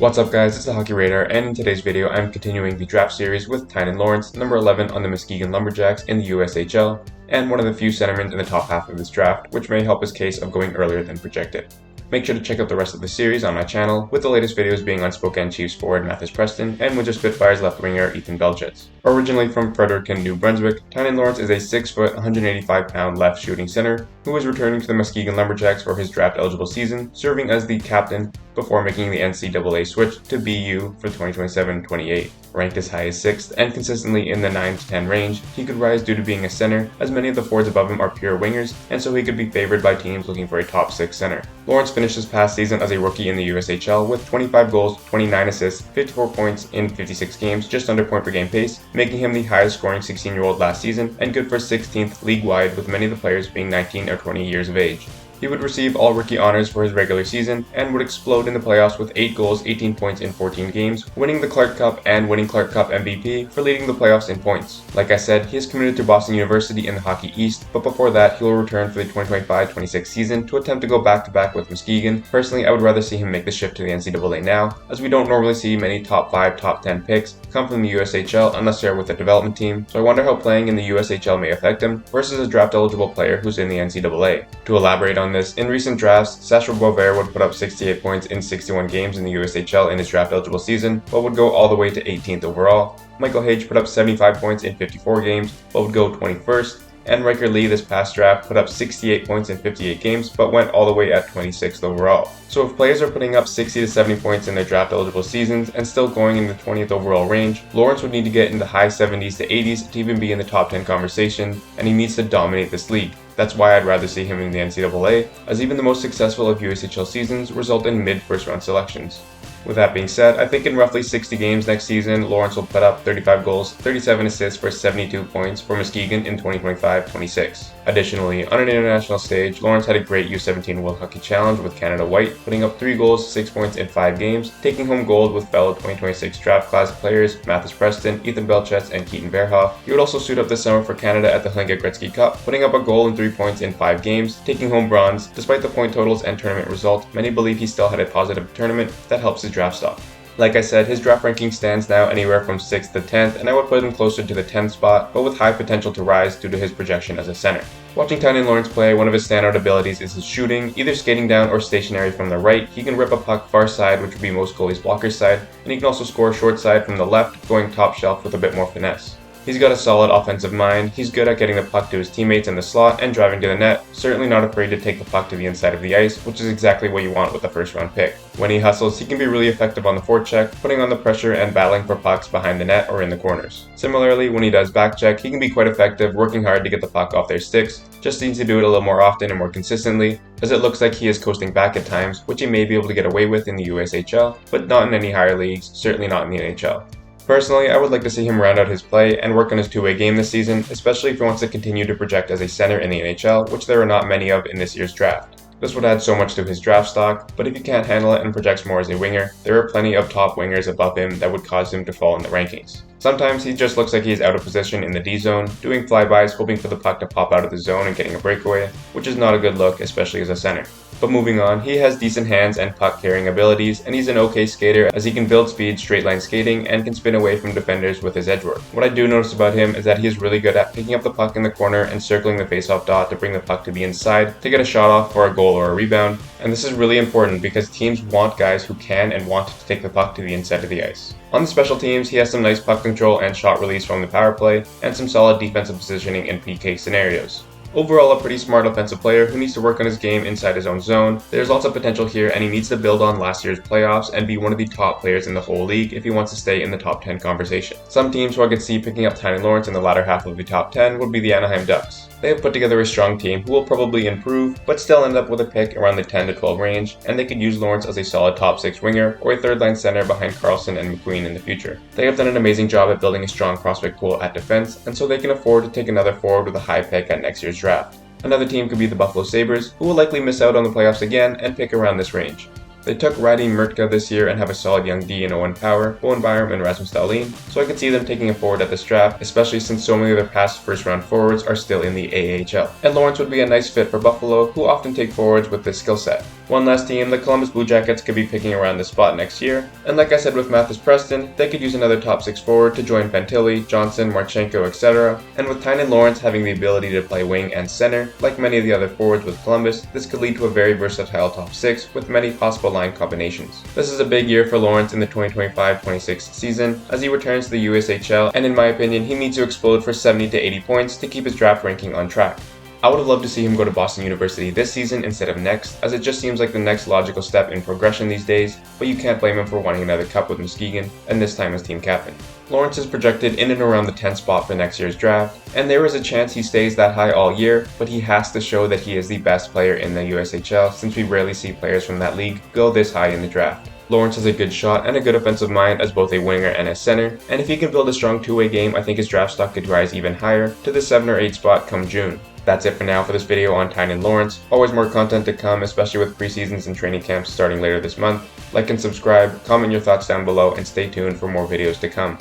What's up guys, it's the Hockey Radar, and in today's video I'm continuing the draft series with Tynan Lawrence, number 11 on the Muskegon Lumberjacks in the USHL, and one of the few centermen in the top half of this draft, which may help his case of going earlier than projected. Make sure to check out the rest of the series on my channel, with the latest videos being on Spokane Chiefs forward Mathis Preston and Windsor Spitfires left winger Ethan Belchetz. Originally from Fredericton, New Brunswick, Tynan Lawrence is a 6', 185-pound left shooting center who is returning to the Muskegon Lumberjacks for his draft eligible season, serving as the captain before making the NCAA switch to BU for 2027-28. Ranked as high as 6th and consistently in the 9 to 10 range, he could rise due to being a center, as many of the forwards above him are pure wingers, and so he could be favored by teams looking for a top 6 center. Lawrence finished his past season as a rookie in the USHL with 25 goals, 29 assists, 54 points in 56 games, just under point per game pace, making him the highest scoring 16-year-old last season and good for 16th league-wide, with many of the players being 19 or 20 years of age. He would receive all rookie honors for his regular season and would explode in the playoffs with 8 goals, 18 points in 14 games, winning the Clark Cup and winning Clark Cup MVP for leading the playoffs in points. Like I said, he is committed to Boston University in the Hockey East, but before that he will return for the 2025-26 season to attempt to go back-to-back with Muskegon. Personally, I would rather see him make the shift to the NCAA now, as we don't normally see many top 5, top 10 picks come from the USHL unless they're with a development team, so I wonder how playing in the USHL may affect him versus a draft-eligible player who's in the NCAA. To elaborate on this, in recent drafts, Sasha Bovair would put up 68 points in 61 games in the USHL in his draft-eligible season, but would go all the way to 18th overall. Michael Hage put up 75 points in 54 games, but would go 21st. And Riker Lee this past draft put up 68 points in 58 games, but went all the way at 26th overall. So if players are putting up 60 to 70 points in their draft-eligible seasons and still going in the 20th overall range, Lawrence would need to get in the high 70s to 80s to even be in the top 10 conversation, and he needs to dominate this league. That's why I'd rather see him in the NCAA, as even the most successful of USHL seasons result in mid-first round selections. With that being said, I think in roughly 60 games next season, Lawrence will put up 35 goals, 37 assists for 72 points for Muskegon in 2025-26. Additionally, on an international stage, Lawrence had a great U17 World Hockey Challenge with Canada White, putting up 3 goals, 6 points in 5 games, taking home gold with fellow 2026 draft class players Mathis Preston, Ethan Belchetz, and Keaton Verhoff. He would also suit up this summer for Canada at the Hlinka Gretzky Cup, putting up a goal and 3 points in 5 games, taking home bronze. Despite the point totals and tournament results, many believe he still had a positive tournament that helps his draft stock. Like I said, his draft ranking stands now anywhere from 6th to 10th, and I would put him closer to the 10th spot, but with high potential to rise due to his projection as a center. Watching Tynan Lawrence play, one of his standout abilities is his shooting, either skating down or stationary from the right. He can rip a puck far side, which would be most goalies' blockers' side, and he can also score short side from the left, going top shelf with a bit more finesse. He's got a solid offensive mind, he's good at getting the puck to his teammates in the slot and driving to the net, certainly not afraid to take the puck to the inside of the ice, which is exactly what you want with a first round pick. When he hustles, he can be really effective on the forecheck, putting on the pressure and battling for pucks behind the net or in the corners. Similarly, when he does backcheck, he can be quite effective, working hard to get the puck off their sticks, just needs to do it a little more often and more consistently, as it looks like he is coasting back at times, which he may be able to get away with in the USHL, but not in any higher leagues, certainly not in the NHL. Personally, I would like to see him round out his play and work on his two-way game this season, especially if he wants to continue to project as a center in the NHL, which there are not many of in this year's draft. This would add so much to his draft stock, but if he can't handle it and projects more as a winger, there are plenty of top wingers above him that would cause him to fall in the rankings. Sometimes he just looks like he's out of position in the D zone, doing flybys, hoping for the puck to pop out of the zone and getting a breakaway, which is not a good look, especially as a center. But moving on, he has decent hands and puck carrying abilities, and he's an okay skater as he can build speed straight line skating and can spin away from defenders with his edge work. What I do notice about him is that he is really good at picking up the puck in the corner and circling the faceoff dot to bring the puck to the inside to get a shot off for a goal or a rebound, and this is really important because teams want guys who can and want to take the puck to the inside of the ice. On the special teams, he has some nice puck control and shot release from the power play, and some solid defensive positioning in PK scenarios. Overall, a pretty smart offensive player who needs to work on his game inside his own zone. There's lots of potential here, and he needs to build on last year's playoffs and be one of the top players in the whole league if he wants to stay in the top 10 conversation. Some teams who I could see picking up Tynan Lawrence in the latter half of the top 10 would be the Anaheim Ducks. They have put together a strong team who will probably improve, but still end up with a pick around the 10 to 12 range, and they could use Lawrence as a solid top 6 winger or a third line center behind Carlson and McQueen in the future. They have done an amazing job at building a strong prospect pool at defense, and so they can afford to take another forward with a high pick at next year's draft. Another team could be the Buffalo Sabres, who will likely miss out on the playoffs again and pick around this range. They took Radi Murtka this year and have a solid young D in Owen Power, Owen Byram, and Rasmus Dahlin, so I could see them taking a forward at this draft, especially since so many of their past first-round forwards are still in the AHL. And Lawrence would be a nice fit for Buffalo, who often take forwards with this skill set. One last team, the Columbus Blue Jackets, could be picking around this spot next year, and like I said with Mathis Preston, they could use another top 6 forward to join Fantilli, Johnson, Marchenko, etc. And with Tynan Lawrence having the ability to play wing and center, like many of the other forwards with Columbus, this could lead to a very versatile top 6 with many possible line combinations. This is a big year for Lawrence in the 2025-26 season as he returns to the USHL, and in my opinion, he needs to explode for 70 to 80 points to keep his draft ranking on track. I would have loved to see him go to Boston University this season instead of next, as it just seems like the next logical step in progression these days, but you can't blame him for wanting another cup with Muskegon, and this time as team captain. Lawrence is projected in and around the 10th spot for next year's draft, and there is a chance he stays that high all year, but he has to show that he is the best player in the USHL since we rarely see players from that league go this high in the draft. Lawrence has a good shot and a good offensive mind as both a winger and a center, and if he can build a strong two-way game, I think his draft stock could rise even higher to the 7 or 8 spot come June. That's it for now for this video on Tynan Lawrence. Always more content to come, especially with preseasons and training camps starting later this month. Like and subscribe, comment your thoughts down below, and stay tuned for more videos to come.